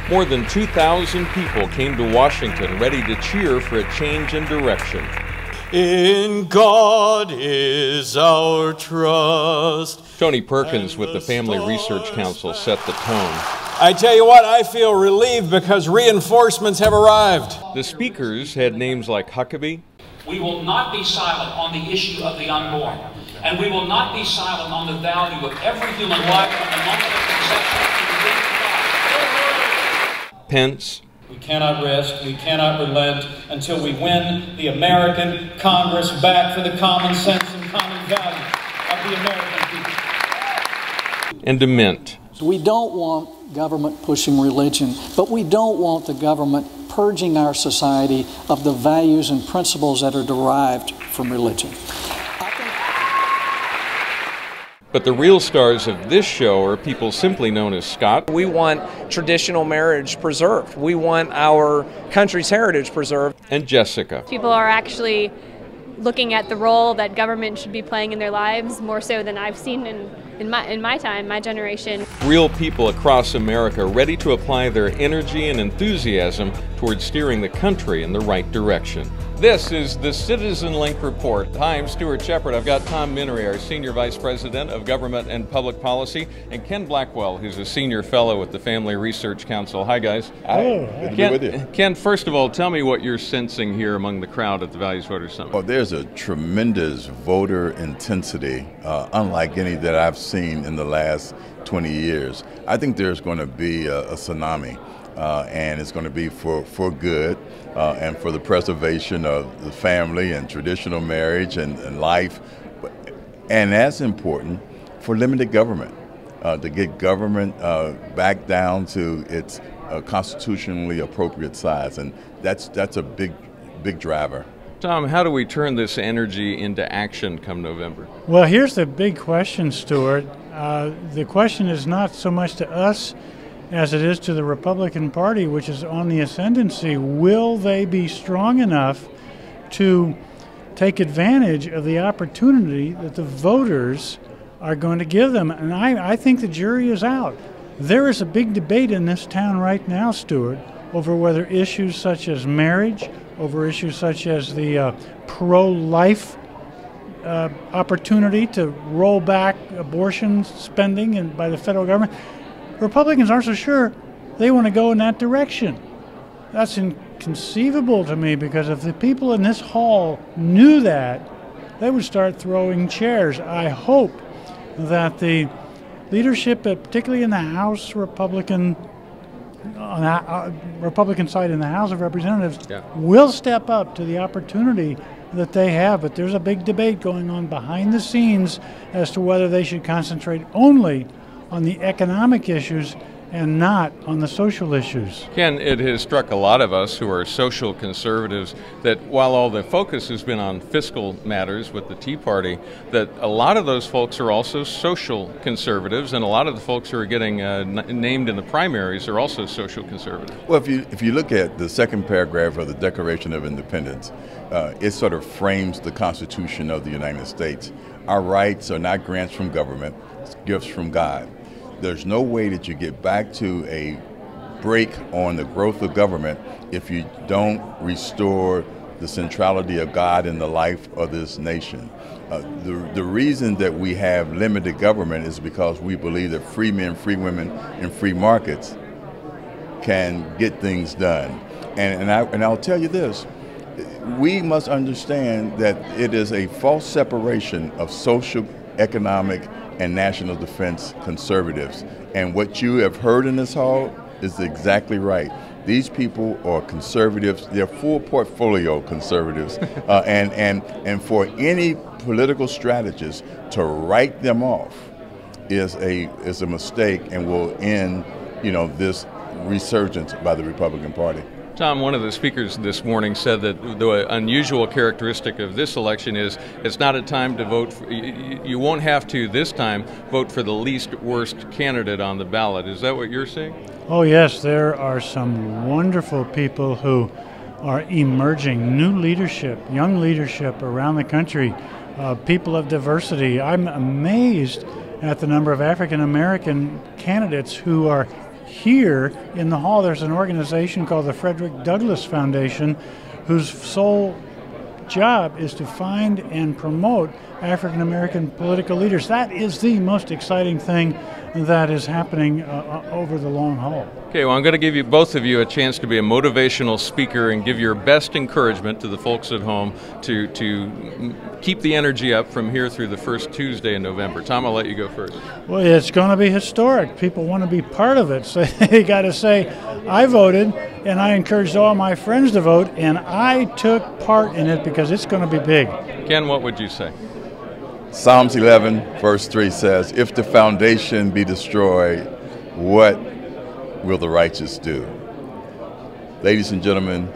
More than 2,000 people came to Washington ready to cheer for a change in direction. In God is our trust. Tony Perkins with the Family Research Council set the tone. I tell you what, I feel relieved because reinforcements have arrived. The speakers had names like Huckabee. We will not be silent on the issue of the unborn, and we will not be silent on the value of every human life from the moment of conception to the day of God. Pence. We cannot rest, we cannot relent until we win the American Congress back for the common sense and common value of the American people. And DeMint. We don't want government pushing religion, but we don't want the government purging our society of the values and principles that are derived from religion. But the real stars of this show are people simply known as Scott. We want traditional marriage preserved. We want our country's heritage preserved. And Jessica. People are actually looking at the role that government should be playing in their lives more so than I've seen in my time, my generation. Real people across America ready to apply their energy and enthusiasm towards steering the country in the right direction. This is the CitizenLink Report. Hi, I'm Stuart Shepard. I've got Tom Minnery, our Senior Vice President of Government and Public Policy, and Ken Blackwell, who's a Senior Fellow at the Family Research Council. Hi, guys. Hi. Good to be with you. Ken, first of all, tell me what you're sensing here among the crowd at the Values Voters Summit. Well, there's a tremendous voter intensity, unlike any that I've seen in the last 20 years. I think there's going to be a tsunami, and it's going to be for good. And for the preservation of the family and traditional marriage and life. And that's important for limited government, to get government back down to its constitutionally appropriate size. And that's a big driver. Tom, how do we turn this energy into action come November? Well, here's the big question, Stuart. The question is not so much to us as it is to the Republican Party, which is on the ascendancy. Will they be strong enough to take advantage of the opportunity that the voters are going to give them? And I think the jury is out. There is a big debate in this town right now, Stuart, over whether issues such as marriage, over issues such as the pro-life opportunity to roll back abortion spending by the federal government. Republicans aren't so sure they want to go in that direction. That's inconceivable to me, because if the people in this hall knew that, they would start throwing chairs. I hope that the leadership, particularly in the House Republican side in the House of Representatives, will step up to the opportunity that they have. But there's a big debate going on behind the scenes as to whether they should concentrate only on the economic issues and not on the social issues. Ken, it has struck a lot of us who are social conservatives that while all the focus has been on fiscal matters with the Tea Party, that a lot of those folks are also social conservatives, and a lot of the folks who are getting named in the primaries are also social conservatives. Well, if you look at the second paragraph of the Declaration of Independence, it sort of frames the Constitution of the United States. Our rights are not grants from government, it's gifts from God. There's no way that you get back to a break on the growth of government if you don't restore the centrality of God in the life of this nation. The reason that we have limited government is because we believe that free men, free women, and free markets can get things done. And I'll tell you this, we must understand that it is a false separation of social, economic, and national defense conservatives. And what you have heard in this hall is exactly right. These people are conservatives. They're full portfolio conservatives. And for any political strategist to write them off is a mistake and will end, this resurgence by the Republican Party. Tom, one of the speakers this morning said that the unusual characteristic of this election is it's not a time to vote for, you won't have to this time vote for the least worst candidate on the ballot. Is that what you're saying? Oh yes, there are some wonderful people who are emerging, new leadership, young leadership around the country, people of diversity. I'm amazed at the number of African American candidates who are here in the hall there's an organization called the Frederick Douglass Foundation, whose sole job is to find and promote African American political leaders. That is the most exciting thing that is happening over the long haul. Okay, well, I'm going to give you both of you a chance to be a motivational speaker and give your best encouragement to the folks at home to keep the energy up from here through the first Tuesday in November. Tom, I'll let you go first. Well, it's going to be historic. People want to be part of it. So they got to say, I voted, and I encouraged all my friends to vote, and I took part in it because it's going to be big. Ken, what would you say? Psalms 11, verse 3 says, if the foundation be destroyed, what will the righteous do? Ladies and gentlemen,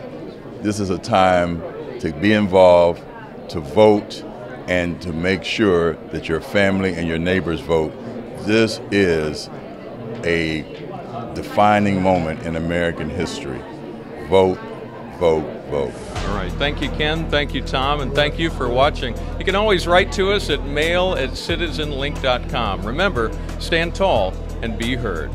this is a time to be involved, to vote, and to make sure that your family and your neighbors vote. This is a defining moment in American history. Vote, vote, vote. All right. Thank you, Ken. Thank you, Tom. And thank you for watching. You can always write to us at mail@citizenlink.com. Remember, stand tall and be heard.